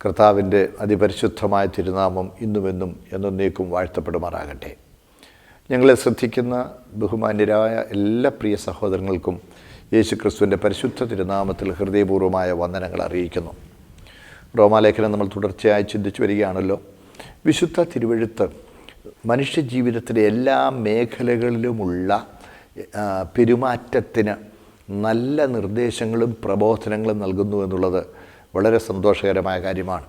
കർത്താവിൻ്റെ അതിപരിശുദ്ധമായ തിരുനാമം ഇന്നുമെന്നും എന്നേക്കും വാഴ്ത്തപ്പെടുമാറാകട്ടെ. ഞങ്ങളെ ശ്രദ്ധിക്കുന്ന ബഹുമാന്യരായ എല്ലാ പ്രിയ സഹോദരങ്ങൾക്കും യേശുക്രിസ്തുവിൻ്റെ പരിശുദ്ധ തിരുനാമത്തിൽ ഹൃദയപൂർവ്വമായ വന്ദനങ്ങൾ അറിയിക്കുന്നു. റോമാലേഖനം നമ്മൾ തുടർച്ചയായി ചിന്തിച്ചു വരികയാണല്ലോ. വിശുദ്ധ തിരുവെഴുത്ത് മനുഷ്യജീവിതത്തിലെ എല്ലാ മേഖലകളിലുമുള്ള പെരുമാറ്റത്തിന് നല്ല നിർദ്ദേശങ്ങളും പ്രബോധനങ്ങളും നൽകുന്നു എന്നുള്ളത് വളരെ സന്തോഷകരമായ കാര്യമാണ്.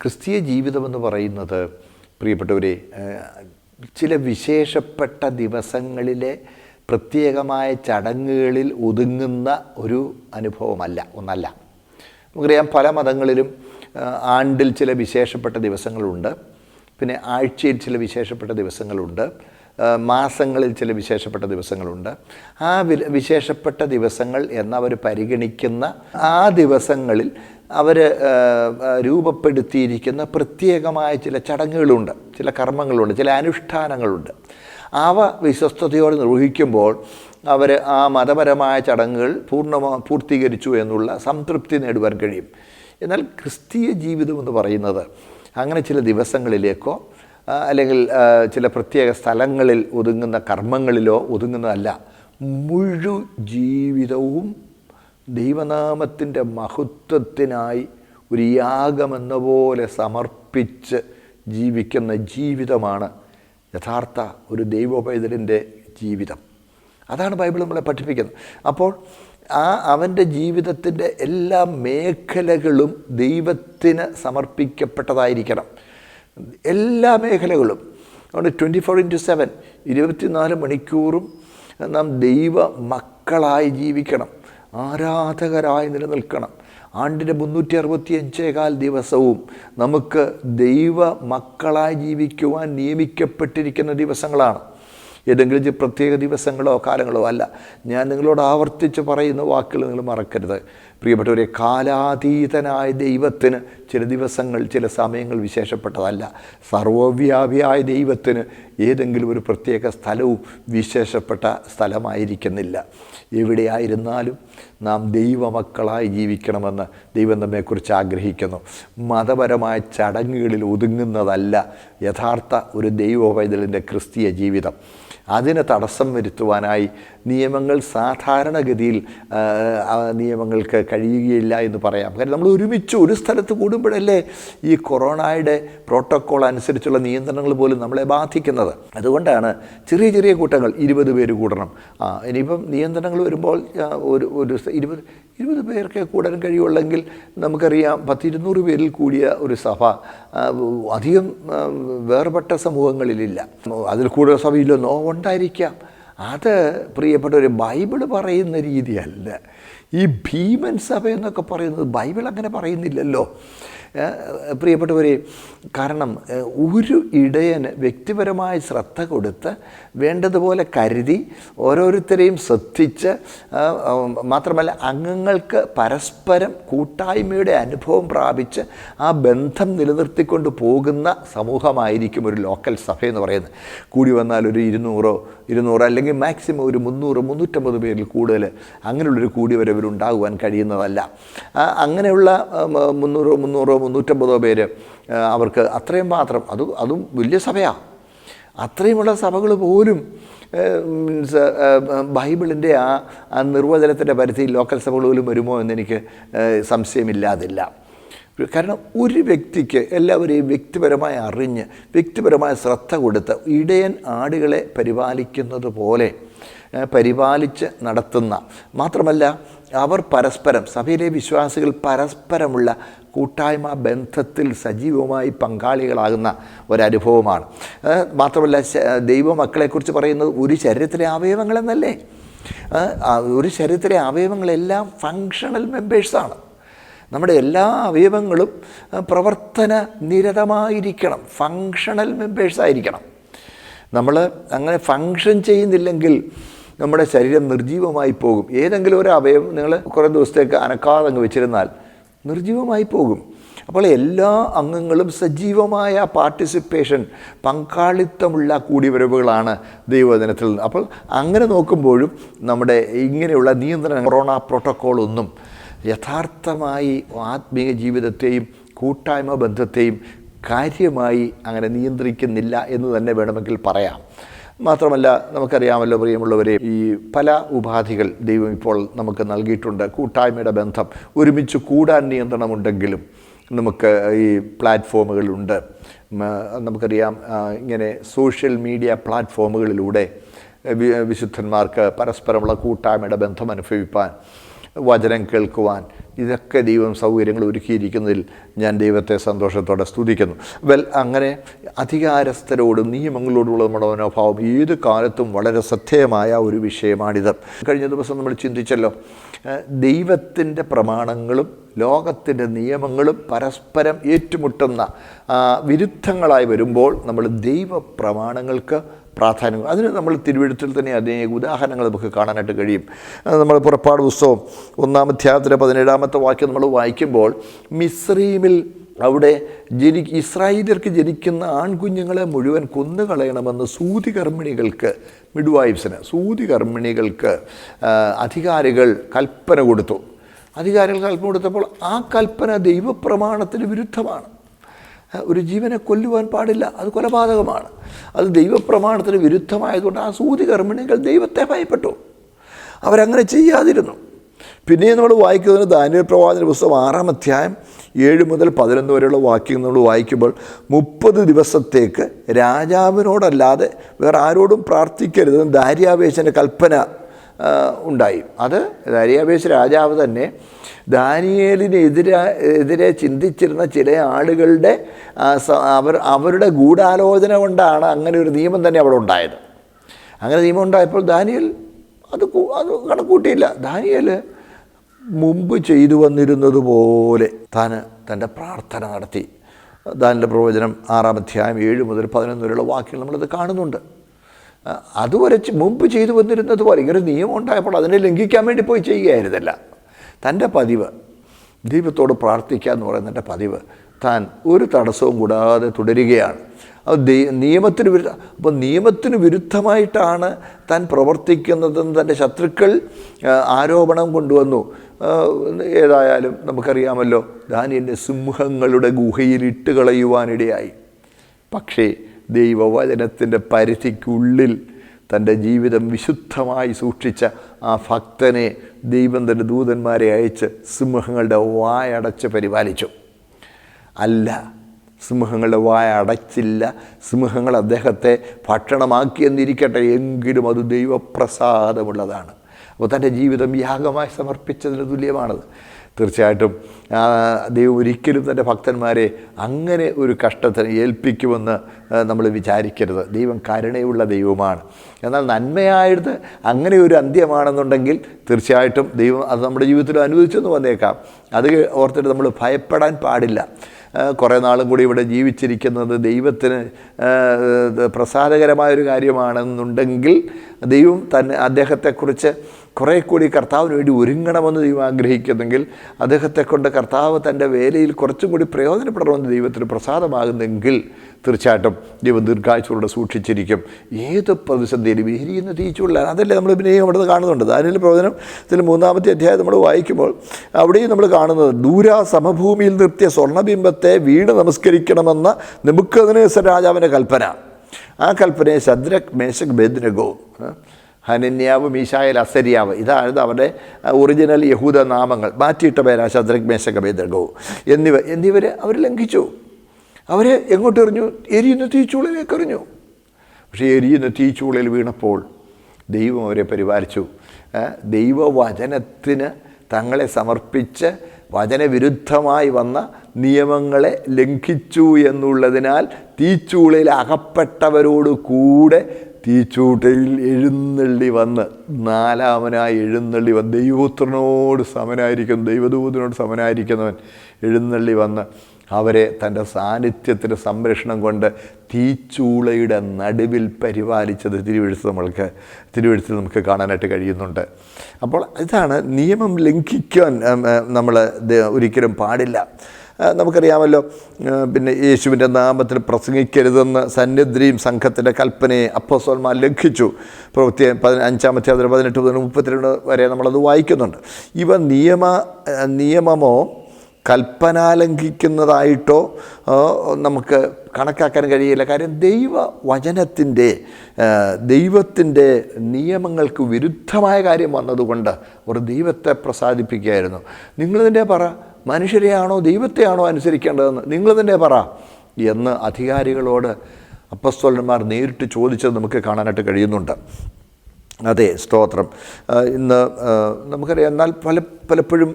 ക്രിസ്തീയ ജീവിതമെന്ന് പറയുന്നത് പ്രിയപ്പെട്ടവരെ ചില വിശേഷപ്പെട്ട ദിവസങ്ങളിലെ പ്രത്യേകമായ ചടങ്ങുകളിൽ ഒതുങ്ങുന്ന ഒരു ഒന്നല്ല. നമുക്കറിയാം, പല മതങ്ങളിലും ആണ്ടിൽ ചില വിശേഷപ്പെട്ട ദിവസങ്ങളുണ്ട്, പിന്നെ ആഴ്ചയിൽ ചില വിശേഷപ്പെട്ട ദിവസങ്ങളുണ്ട്, മാസങ്ങളിൽ ചില വിശേഷപ്പെട്ട ദിവസങ്ങളുണ്ട്. ആ വിശേഷപ്പെട്ട ദിവസങ്ങൾ എന്നവർ പരിഗണിക്കുന്ന ആ ദിവസങ്ങളിൽ അവർ രൂപപ്പെടുത്തിയിരിക്കുന്ന പ്രത്യേകമായ ചില ചടങ്ങുകളുണ്ട്, ചില കർമ്മങ്ങളുണ്ട്, ചില അനുഷ്ഠാനങ്ങളുണ്ട്. അവ വിശ്വസ്തയോടെ നിർവഹിക്കുമ്പോൾ അവർ ആ മതപരമായ ചടങ്ങുകൾ പൂർത്തീകരിച്ചു എന്നുള്ള സംതൃപ്തി നേടുവാൻ കഴിയും. എന്നാൽ ക്രിസ്തീയ ജീവിതം എന്ന് പറയുന്നത് അങ്ങനെ ചില ദിവസങ്ങളിലേക്കോ അല്ലെങ്കിൽ ചില പ്രത്യേക സ്ഥലങ്ങളിൽ ഒതുങ്ങുന്ന കർമ്മങ്ങളിലോ ഒതുങ്ങുന്നതല്ല. മുഴു ജീവിതവും ദൈവനാമത്തിൻ്റെ മഹത്വത്തിനായി ഒരു യാഗമെന്ന പോലെ സമർപ്പിച്ച് ജീവിക്കുന്ന ജീവിതമാണ് യഥാർത്ഥ ഒരു ദൈവപൈതലിൻ്റെ ജീവിതം. അതാണ് ബൈബിൾ നമ്മളെ പഠിപ്പിക്കുന്നത്. അപ്പോൾ അവൻ്റെ ജീവിതത്തിൻ്റെ എല്ലാ മേഖലകളും ദൈവത്തിന് സമർപ്പിക്കപ്പെട്ടതായിരിക്കണം. എല്ലാ മേഖലകളും. അതുകൊണ്ട് 24/7 24 മണിക്കൂറും നാം ദൈവ മക്കളായി ജീവിക്കണം, ആരാധകരായി നിലനിൽക്കണം. ആണ്ടിൻ്റെ 365 ദിവസവും നമുക്ക് ദൈവ മക്കളായി ജീവിക്കുവാൻ നിയമിക്കപ്പെട്ടിരിക്കുന്ന ദിവസങ്ങളാണ്. ഏതെങ്കിലും പ്രത്യേക ദിവസങ്ങളോ കാലങ്ങളോ അല്ല. ഞാൻ നിങ്ങളോട് ആവർത്തിച്ച് പറയുന്ന വാക്കുകൾ നിങ്ങൾ മറക്കരുത്. പ്രിയപ്പെട്ടവരെ, കാലാതീതനായ ദൈവത്തിന് ചില ദിവസങ്ങൾ, ചില സമയങ്ങൾ വിശേഷപ്പെട്ടതല്ല. സർവ്വവ്യാപിയായ ദൈവത്തിന് ഏതെങ്കിലും ഒരു പ്രത്യേക സ്ഥലവും വിശേഷപ്പെട്ട സ്ഥലമായിരിക്കുന്നില്ല. എവിടെയായിരുന്നാലും നാം ദൈവമക്കളായി ജീവിക്കണമെന്ന് ദൈവം നമ്മെക്കുറിച്ച് ആഗ്രഹിക്കുന്നു. മതപരമായ ചടങ്ങുകളിൽ ഒതുങ്ങുന്നതല്ല യഥാർത്ഥ ഒരു ദൈവപൈതലിൻ്റെ ക്രിസ്തീയ ജീവിതം. അതിന് തടസ്സം വരുത്തുവാനായി നിയമങ്ങൾ സാധാരണഗതിയിൽ നിയമങ്ങൾക്ക് കഴിയുകയില്ല എന്ന് പറയാം. കാരണം നമ്മൾ ഒരുമിച്ച് ഒരു സ്ഥലത്ത് കൂടുമ്പോഴല്ലേ ഈ കൊറോണയുടെ പ്രോട്ടോക്കോൾ അനുസരിച്ചുള്ള നിയന്ത്രണങ്ങൾ പോലും നമ്മളെ ബാധിക്കുന്നത്. അതുകൊണ്ടാണ് ചെറിയ ചെറിയ കൂട്ടങ്ങൾ 20 പേര് കൂടണം. ഇനിയിപ്പം നിയന്ത്രണങ്ങൾ വരുമ്പോൾ ഒരു 20 പേർക്ക് കൂടാൻ കഴിയുള്ളെങ്കിൽ നമുക്കറിയാം 100-200 പേരിൽ കൂടിയ ഒരു സഭ അധികം വേർപെട്ട സമൂഹങ്ങളിലില്ല. അതിൽ കൂടുതൽ സഭയില്ലെന്നോ ഉണ്ടായിരിക്കാം. അത് പ്രിയപ്പെട്ടവർ, ബൈബിള് പറയുന്ന രീതിയല്ല. ഈ ഭീമൻ സഭ എന്നൊക്കെ പറയുന്നത് ബൈബിൾ അങ്ങനെ പറയുന്നില്ലല്ലോ പ്രിയപ്പെട്ടവരെ. കാരണം ഒരു ഇടയന് വ്യക്തിപരമായ ശ്രദ്ധ കൊടുത്ത് വേണ്ടതുപോലെ കരുതി ഓരോരുത്തരെയും ശ്രദ്ധിച്ച്, മാത്രമല്ല അംഗങ്ങൾക്ക് പരസ്പരം കൂട്ടായ്മയുടെ അനുഭവം പ്രാപിച്ച് ആ ബന്ധം നിലനിർത്തിക്കൊണ്ട് പോകുന്ന സമൂഹമായിരിക്കും ഒരു ലോക്കൽ സഭയെന്ന് പറയുന്നത്. കൂടി വന്നാൽ ഒരു 200 അല്ലെങ്കിൽ മാക്സിമം ഒരു 300-350 പേരിൽ കൂടുതൽ അങ്ങനെയുള്ളൊരു കൂടിവരവിലുണ്ടാകുവാൻ കഴിയുന്നതല്ല. അങ്ങനെയുള്ള 300-350 പേര് അവർക്ക് അത്രയും മാത്രം, അതും വലിയ സഭയാണ്. അത്രയുമുള്ള സഭകൾ പോലും ബൈബിളിൻ്റെ ആ നിർവചനത്തിൻ്റെ പരിധിയിൽ ലോക്കൽ സഭകൾ പോലും വരുമോ എന്നെനിക്ക് സംശയമില്ലാതില്ല. കാരണം ഒരു വ്യക്തിക്ക് എല്ലാവരെയും വ്യക്തിപരമായി അറിഞ്ഞ് വ്യക്തിപരമായ ശ്രദ്ധ കൊടുത്ത് ഇടയൻ ആടുകളെ പരിപാലിക്കുന്നത് പോലെ പരിപാലിച്ച് നടത്തുന്ന, മാത്രമല്ല അവർ പരസ്പരം, സഭയിലെ വിശ്വാസികൾ പരസ്പരമുള്ള കൂട്ടായ്മ ബന്ധത്തിൽ സജീവമായി പങ്കാളികളാകുന്ന ഒരനുഭവമാണ്. മാത്രമല്ല ദൈവമക്കളെക്കുറിച്ച് പറയുന്നത് ഒരു ശരീരത്തിലെ അവയവങ്ങളെന്നല്ലേ. ഒരു ശരീരത്തിലെ അവയവങ്ങളെല്ലാം ഫങ്ഷണൽ മെമ്പേഴ്സാണ്. നമ്മുടെ എല്ലാ അവയവങ്ങളും പ്രവർത്തന നിരതമായിരിക്കണം, ഫങ്ഷണൽ മെമ്പേഴ്സായിരിക്കണം. നമ്മൾ അങ്ങനെ ഫങ്ഷൻ ചെയ്യുന്നില്ലെങ്കിൽ നമ്മുടെ ശരീരം നിർജീവമായി പോകും. ഏതെങ്കിലും ഒരു അവയവം നിങ്ങൾ കുറേ ദിവസത്തേക്ക് അനക്കാതെ അങ്ങ് വെച്ചിരുന്നാൽ നിർജീവമായി പോകും. അപ്പോൾ എല്ലാ അംഗങ്ങളും സജീവമായ പാർട്ടിസിപ്പേഷൻ, പങ്കാളിത്തമുള്ള കൂടിവരവുകളാണ് ദൈവവചനത്തിൽ. അപ്പോൾ അങ്ങനെ നോക്കുമ്പോഴും നമ്മുടെ ഇങ്ങനെയുള്ള നിയന്ത്രണ കൊറോണ പ്രോട്ടോക്കോളൊന്നും യഥാർത്ഥമായി ആത്മീയ ജീവിതത്തെയും കൂട്ടായ്മ ബന്ധത്തെയും കാര്യമായി അങ്ങനെ നിയന്ത്രിക്കുന്നില്ല എന്ന് തന്നെ വേണമെങ്കിൽ പറയാം. മാത്രമല്ല, നമുക്കറിയാമല്ലോ പ്രിയമുള്ളവരെ, ഈ പല ഉപാധികൾ ദൈവം ഇപ്പോൾ നമുക്ക് നൽകിയിട്ടുണ്ട്. കൂട്ടായ്മയുടെ ബന്ധം, ഒരുമിച്ച് കൂടാൻ നിയന്ത്രണമുണ്ടെങ്കിലും നമുക്ക് ഈ പ്ലാറ്റ്ഫോമുകളുണ്ട്. നമുക്കറിയാം, ഇങ്ങനെ സോഷ്യൽ മീഡിയ പ്ലാറ്റ്ഫോമുകളിലൂടെ വിശുദ്ധന്മാർക്ക് പരസ്പരമുള്ള കൂട്ടായ്മയുടെ ബന്ധം അനുഭവിപ്പാൻ, വചനം കേൾക്കുവാൻ, ഇതൊക്കെ ദൈവം സൗകര്യങ്ങൾ ഒരുക്കിയിരിക്കുന്നതിൽ ഞാൻ ദൈവത്തെ സന്തോഷത്തോടെ സ്തുതിക്കുന്നു. അങ്ങനെ അധികാരസ്ഥരോടും നിയമങ്ങളോടുള്ള നമ്മുടെ മനോഭാവം ഏത് കാലത്തും വളരെ ശ്രദ്ധേയമായ ഒരു വിഷയമാണിത്. കഴിഞ്ഞ ദിവസം നമ്മൾ ചിന്തിച്ചല്ലോ, ദൈവത്തിൻ്റെ പ്രമാണങ്ങളും ലോകത്തിൻ്റെ നിയമങ്ങളും പരസ്പരം ഏറ്റുമുട്ടുന്ന വിരുദ്ധങ്ങളായി വരുമ്പോൾ നമ്മൾ ദൈവപ്രമാണങ്ങൾക്ക് പ്രാധാന്യം, അതിന് നമ്മൾ തിരുവെഴുത്തിൽ തന്നെ അനേക ഉദാഹരണങ്ങൾ നമുക്ക് കാണാനായിട്ട് കഴിയും. നമ്മൾ പുറപ്പാട് പുസ്തകം 1-ാം അധ്യായത്തിലെ 17-ാമത്തെ വാക്യം നമ്മൾ വായിക്കുമ്പോൾ, മിസ്രയീമിൽ അവിടെ ഇസ്രായേലിയർക്ക് ജനിക്കുന്ന ആൺകുഞ്ഞുങ്ങളെ മുഴുവൻ കൊന്നുകളയണമെന്ന് സൂതികർമ്മിണികൾക്ക്, മിഡ്വൈഫ്സിന്, സൂതികർമ്മിണികൾക്ക് അധികാരികൾ കൽപ്പന കൊടുത്തു. അധികാരികൾ കൽപ്പന കൊടുത്തപ്പോൾ ആ കൽപ്പന ദൈവപ്രമാണത്തിന് വിരുദ്ധമാണ്. ഒരു ജീവനെ കൊല്ലുവാൻ പാടില്ല, അത് കൊലപാതകമാണ്. അത് ദൈവപ്രമാണത്തിന് വിരുദ്ധമായതുകൊണ്ട് ആ സൂതികർമ്മിണികൾ ദൈവത്തെ ഭയപ്പെട്ടു, അവരങ്ങനെ ചെയ്യാതിരുന്നു. പിന്നെയും നമ്മൾ വായിക്കുന്നത് ദാനിയേൽ പ്രവാചകന്റെ പുസ്തകം 6-ാം അധ്യായം 7 മുതൽ 11 വരെയുള്ള വാക്യങ്ങൾ നമ്മൾ വായിക്കുമ്പോൾ, 30 ദിവസത്തേക്ക് രാജാവിനോടല്ലാതെ വേറെ ആരോടും പ്രാർത്ഥിക്കരുതെന്ന് ദാര്യാവേശൻ്റെ കൽപ്പന ഉണ്ടായി. അത് ദാര്യാവേശ് രാജാവ് തന്നെ ദാനിയേലിനെതിരെ ചിന്തിച്ചിരുന്ന ചില ആളുകളുടെ അവരുടെ ഗൂഢാലോചന കൊണ്ടാണ് അങ്ങനെ ഒരു നിയമം തന്നെ അവിടെ ഉണ്ടായത്. അങ്ങനെ നിയമം ഉണ്ടായപ്പോൾ ദാനിയേൽ അത് കണക്കൂട്ടിയില്ല. ദാനിയേൽ മുമ്പ് ചെയ്തു വന്നിരുന്നത് പോലെ തൻ്റെ പ്രാർത്ഥന നടത്തി. ദാനിയേൽ പ്രവചനം 6-ാം അധ്യായം 7 മുതൽ 11 വരെയുള്ള വാക്യങ്ങൾ നമ്മളത് കാണുന്നുണ്ട്. അതുവരെ മുമ്പ് ചെയ്തു വന്നിരുന്നത് പോലെ ഇങ്ങനെ നിയമം ഉണ്ടായപ്പോൾ അതിനെ ലംഘിക്കാൻ വേണ്ടി പോയി ചെയ്യുകയായിരുന്നില്ല. തൻ്റെ പതിവ്, ദൈവത്തോട് പ്രാർത്ഥിക്കുക എന്ന് പറയുന്നതിൻ്റെ പതിവ് താൻ ഒരു തടസ്സവും കൂടാതെ തുടരുകയാണ്. അത് നിയമത്തിന് അപ്പോൾ നിയമത്തിന് വിരുദ്ധമായിട്ടാണ് താൻ പ്രവർത്തിക്കുന്നതെന്ന് തൻ്റെ ശത്രുക്കൾ ആരോപണം കൊണ്ടുവന്നു. ഏതായാലും നമുക്കറിയാമല്ലോ, ദാനിയേലിനെ സിംഹങ്ങളുടെ ഗുഹയിൽ ഇട്ട് കളയുവാനിടയായി. പക്ഷേ ദൈവവചനത്തിൻ്റെ പരിധിക്കുള്ളിൽ തൻ്റെ ജീവിതം വിശുദ്ധമായി സൂക്ഷിച്ച ആ ഭക്തനെ ദൈവം തൻ്റെ ദൂതന്മാരെ അയച്ച് സിംഹങ്ങളുടെ വായടച്ച് പരിപാലിച്ചു. അല്ല, സിംഹങ്ങളുടെ വായ അടച്ചില്ല, സിംഹങ്ങൾ അദ്ദേഹത്തെ ഭക്ഷണമാക്കിയെന്നിരിക്കട്ടെ, എങ്കിലും അത് ദൈവപ്രസാദമുള്ളതാണ്. അപ്പോൾ തൻ്റെ ജീവിതം യാഗമായി സമർപ്പിച്ചതിന് തുല്യമാണത്. തീർച്ചയായിട്ടും ദൈവം ഒരിക്കലും തൻ്റെ ഭക്തന്മാരെ അങ്ങനെ ഒരു കഷ്ടത്തിന് ഏൽപ്പിക്കുമെന്ന് നമ്മൾ വിചാരിക്കരുത്. ദൈവം കരുണയുള്ള ദൈവമാണ്. എന്നാൽ നന്മയായത് അങ്ങനെ ഒരു അന്ത്യമാണെന്നുണ്ടെങ്കിൽ തീർച്ചയായിട്ടും ദൈവം അത് നമ്മുടെ ജീവിതത്തിൽ അനുവദിച്ചെന്ന് വന്നേക്കാം. അത് ഓർത്തിട്ട് നമ്മൾ ഭയപ്പെടാൻ പാടില്ല. കുറേ നാളും കൂടി ഇവിടെ ജീവിച്ചിരിക്കുന്നത് ദൈവത്തിന് പ്രസാദകരമായൊരു കാര്യമാണെന്നുണ്ടെങ്കിൽ ദൈവം തന്നെ അദ്ദേഹത്തെക്കുറിച്ച് കുറേ കൂടി കർത്താവിന് വേണ്ടി ഒരുങ്ങണമെന്ന് ദൈവം ആഗ്രഹിക്കുന്നെങ്കിൽ, അദ്ദേഹത്തെ കൊണ്ട് കർത്താവ് തൻ്റെ വേലയിൽ കുറച്ചും കൂടി പ്രയോജനപ്പെടണമെന്ന് ദൈവത്തിന് പ്രസാദമാകുന്നെങ്കിൽ തീർച്ചയായിട്ടും ദൈവം ദീർഘായുസ്സോടെ സൂക്ഷിച്ചിരിക്കും. ഏത് പ്രതിസന്ധിയിലും എരിയുന്ന തീച്ചുള്ളാൻ, അതല്ലേ നമ്മൾ പിന്നെയും അവിടെ കാണുന്നുണ്ട്. ദാനിയേൽ പ്രവചനത്തിൽ 3-ാമത്തെ അധ്യായം നമ്മൾ വായിക്കുമ്പോൾ അവിടെയും നമ്മൾ കാണുന്നത്, ദൂരാ സമഭൂമിയിൽ നിർത്തിയ സ്വർണ്ണബിംബത്തെ വീണ് നമസ്കരിക്കണമെന്ന നെബൂഖദ്നേസർ രാജാവിൻ്റെ കൽപ്പന. ആ കൽപ്പനയെ ശദ്രക്, മേശക്, അബേദ്നെഗോ, ഹനന്യാവ്, മീശായേൽ, അസര്യാവ്, ഇതാണ് അവരുടെ ഒറിജിനൽ യഹൂദ നാമങ്ങൾ. മാറ്റിയിട്ട പേരാ ശദ്രക്, മേശക്, അബേദ്നെഗോ എന്നിവരെ അവർ ലംഘിച്ചു. അവരെ എങ്ങോട്ട് എറിഞ്ഞു? എരിയുന്ന തീച്ചൂളയിലേക്ക് എറിഞ്ഞു. പക്ഷേ എരിയുന്ന തീച്ചൂളയിൽ വീണപ്പോൾ ദൈവം അവരെ പരിപാലിച്ചു. ദൈവവചനത്തിന് തങ്ങളെ സമർപ്പിച്ച് വചനവിരുദ്ധമായി വന്ന നിയമങ്ങളെ ലംഘിച്ചു എന്നുള്ളതിനാൽ തീച്ചൂളയിൽ അകപ്പെട്ടവരോട് കൂടെ തീച്ചൂട്ടയിൽ എഴുന്നള്ളി വന്ന്, 4ാമനായി എഴുന്നള്ളി വന്ന്, ദൈവപുത്രനോട് സമനായിരിക്കും, ദൈവദൂതനോട് സമനായിരിക്കുന്നവൻ എഴുന്നള്ളി വന്ന് അവരെ തൻ്റെ സാന്നിധ്യത്തിൻ്റെ സംരക്ഷണം കൊണ്ട് തീച്ചൂളയുടെ നടുവിൽ പരിപാലിച്ചത് തിരുവെഴുത്തിൽ നമുക്ക് കാണാനായിട്ട് കഴിയുന്നുണ്ട്. അപ്പോൾ ഇതാണ്, നിയമം ലംഘിക്കാൻ നമ്മൾ ഒരിക്കലും പാടില്ല. നമുക്കറിയാമല്ലോ, പിന്നെ യേശുവിൻ്റെ നാമത്തിൽ പ്രസംഗിക്കരുതെന്ന് സന്നിദ്രീം സംഘത്തിൻ്റെ കൽപ്പനയെ അപ്പോസ്തലന്മാർ ലംഘിച്ചു. പ്രവൃത്തി 5-ാം അധ്യായത്തിൽ 18 മുതൽ 32 വരെ നമ്മളത് വായിക്കുന്നുണ്ട്. ഇവ നിയമമോ കൽപ്പന ലംഘിക്കുന്നതായിട്ടോ നമുക്ക് കണക്കാക്കാൻ കഴിയില്ല. കാര്യം ദൈവത്തിൻ്റെ നിയമങ്ങൾക്ക് വിരുദ്ധമായ കാര്യം വന്നതുകൊണ്ട് ഒരു ദൈവത്തെ പ്രസാദിപ്പിക്കുകയായിരുന്നു. നിങ്ങൾ തന്നെ പറ, മനുഷ്യരെയാണോ ദൈവത്തെയാണോ അനുസരിക്കേണ്ടതെന്ന് നിങ്ങൾ തന്നെ പറ എന്ന് അധികാരികളോട് അപ്പസ്തോലന്മാർ നേരിട്ട് ചോദിച്ചത് നമുക്ക് കാണാനായിട്ട് കഴിയുന്നുണ്ട്. അതെ, സ്തോത്രം. ഇന്ന് നമുക്കറിയാം, എന്നാൽ പലപ്പോഴും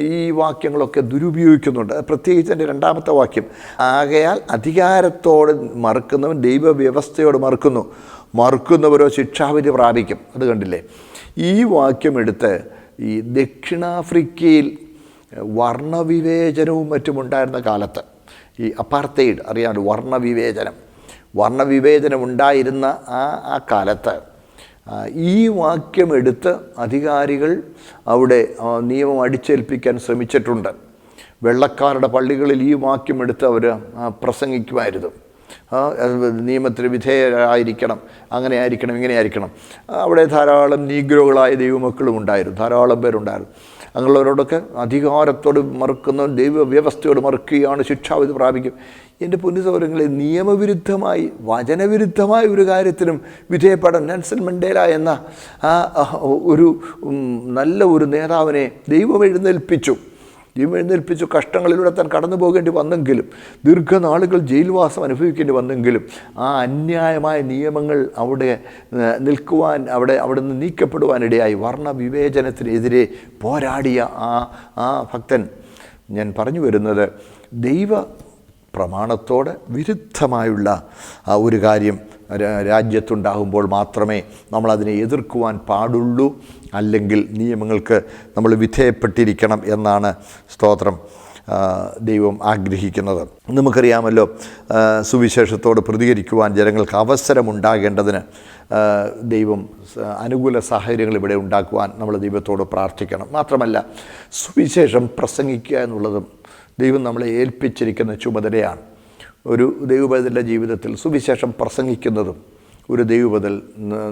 ഈ വാക്യങ്ങളൊക്കെ ദുരുപയോഗിക്കുന്നുണ്ട്. പ്രത്യേകിച്ച് എൻ്റെ രണ്ടാമത്തെ വാക്യം, ആകയാൽ അധികാരത്തോട് മറുക്കുന്നവൻ ദൈവവ്യവസ്ഥയോട് മറുക്കുന്നവരോ ശിക്ഷാവിധി പ്രാപിക്കും. അത് കണ്ടില്ലേ? ഈ വാക്യം എടുത്ത് ഈ ദക്ഷിണാഫ്രിക്കയിൽ വർണ്ണവിവേചനവും മറ്റുമുണ്ടായിരുന്ന കാലത്ത്, ഈ അപ്പാർത്തൈഡ് അറിയാമല്ലോ, വർണ്ണവിവേചനം ഉണ്ടായിരുന്ന ആ കാലത്ത് ഈ വാക്യമെടുത്ത് അധികാരികൾ അവിടെ നിയമം അടിച്ചേൽപ്പിക്കാൻ ശ്രമിച്ചിട്ടുണ്ട്. വെള്ളക്കാരുടെ പള്ളികളിൽ ഈ വാക്യമെടുത്ത് അവർ പ്രസംഗിക്കുമായിരുന്നു. നിയമത്തിന് വിധേയരായിരിക്കണം, അങ്ങനെ ആയിരിക്കണം, ഇങ്ങനെ ആയിരിക്കണം. അവിടെ ധാരാളം നീഗ്രോകളായ ദൈവമക്കളും ഉണ്ടായിരുന്നു, ധാരാളം പേരുണ്ടായിരുന്നു. അങ്ങനെയുള്ളവരോടൊക്കെ അധികാരത്തോട് മറുക്കുന്നവൻ ദൈവവ്യവസ്ഥയോട് മറുക്കുകയാണ്, ശിക്ഷാവിധി പ്രാപിക്കും. എൻ്റെ പുണ്യസൗരങ്ങളെ, നിയമവിരുദ്ധമായി വചനവിരുദ്ധമായ ഒരു കാര്യത്തിനും വിധേയപ്പെടാൻ നെൽസൺ മണ്ടേല എന്ന ഒരു നല്ല ഒരു നേതാവിനെ ദൈവം എഴുന്നേൽപ്പിച്ചു. കഷ്ടങ്ങളിലൂടെ താൻ കടന്നു പോകേണ്ടി വന്നെങ്കിലും, ദീർഘനാളുകൾ ജയിൽവാസം അനുഭവിക്കേണ്ടി വന്നെങ്കിലും, ആ അന്യായമായ നിയമങ്ങൾ അവിടെ നിൽക്കുവാൻ, അവിടെ നിന്ന് നീക്കപ്പെടുവാനിടയായി വർണ്ണവിവേചനത്തിനെതിരെ പോരാടിയ ആ ഭക്തൻ. ഞാൻ പറഞ്ഞു വരുന്നത്, ദൈവ പ്രമാണത്തോട് വിരുദ്ധമായുള്ള ഒരു കാര്യം രാജ്യത്തുണ്ടാകുമ്പോൾ മാത്രമേ നമ്മളതിനെ എതിർക്കുവാൻ പാടുള്ളൂ. അല്ലെങ്കിൽ നിയമങ്ങൾക്ക് നമ്മൾ വിധേയപ്പെട്ടിരിക്കണം എന്നാണ് സ്തോത്രം ദൈവം ആഗ്രഹിക്കുന്നത്. നമുക്കറിയാമല്ലോ, സുവിശേഷത്തോട് പ്രതികരിക്കുവാൻ ജനങ്ങൾക്ക് അവസരമുണ്ടാകേണ്ടതിന് ദൈവം അനുകൂല സാഹചര്യങ്ങൾ ഇവിടെ ഉണ്ടാക്കുവാൻ നമ്മൾ ദൈവത്തോട് പ്രാർത്ഥിക്കണം. മാത്രമല്ല, സുവിശേഷം പ്രസംഗിക്കുക എന്നുള്ളതും ദൈവം നമ്മളെ ഏൽപ്പിച്ചിരിക്കുന്ന ചുമതലയാണ്. ഒരു ദൈവബദലിൻ്റെ ജീവിതത്തിൽ സുവിശേഷം പ്രസംഗിക്കുന്നതും ഒരു ദൈവബദൽ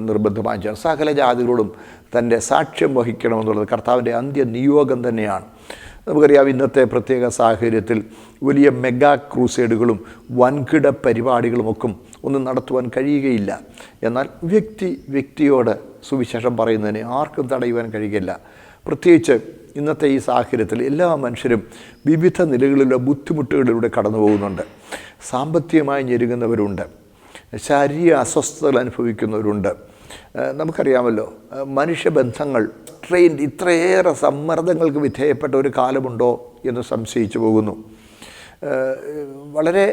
നിർബന്ധമായി ചെയ്യണം. സകല ജാതികളോടും തൻ്റെ സാക്ഷ്യം വഹിക്കണമെന്നുള്ളത് കർത്താവിൻ്റെ അന്ത്യ നിയോഗം തന്നെയാണ്. നമുക്കറിയാം, ഇന്നത്തെ പ്രത്യേക സാഹചര്യത്തിൽ വലിയ മെഗാ ക്രൂസേഡുകളും വൻകിട പരിപാടികളുമൊക്കെ ഒന്നും നടത്തുവാൻ കഴിയുകയില്ല. എന്നാൽ വ്യക്തിയോട് സുവിശേഷം പറയുന്നതിനെ ആർക്കും തടയുവാൻ കഴിയുകയില്ല. പ്രത്യേകിച്ച് ഇന്നത്തെ ഈ സാഹചര്യത്തിൽ എല്ലാ മനുഷ്യരും വിവിധ നിലകളിലുള്ള ബുദ്ധിമുട്ടുകളിലൂടെ കടന്നു പോകുന്നുണ്ട്. സാമ്പത്തികമായി ഞെരുങ്ങുന്നവരുണ്ട്, ശാരീരിക അസ്വസ്ഥതകൾ അനുഭവിക്കുന്നവരുണ്ട്. നമുക്കറിയാമല്ലോ, മനുഷ്യബന്ധങ്ങൾ ഇത്രയേറെ സമ്മർദ്ദങ്ങൾക്ക് വിധേയപ്പെട്ട ഒരു കാലമുണ്ടോ എന്ന് സംശയിച്ചു പോകുന്നു. വളരെ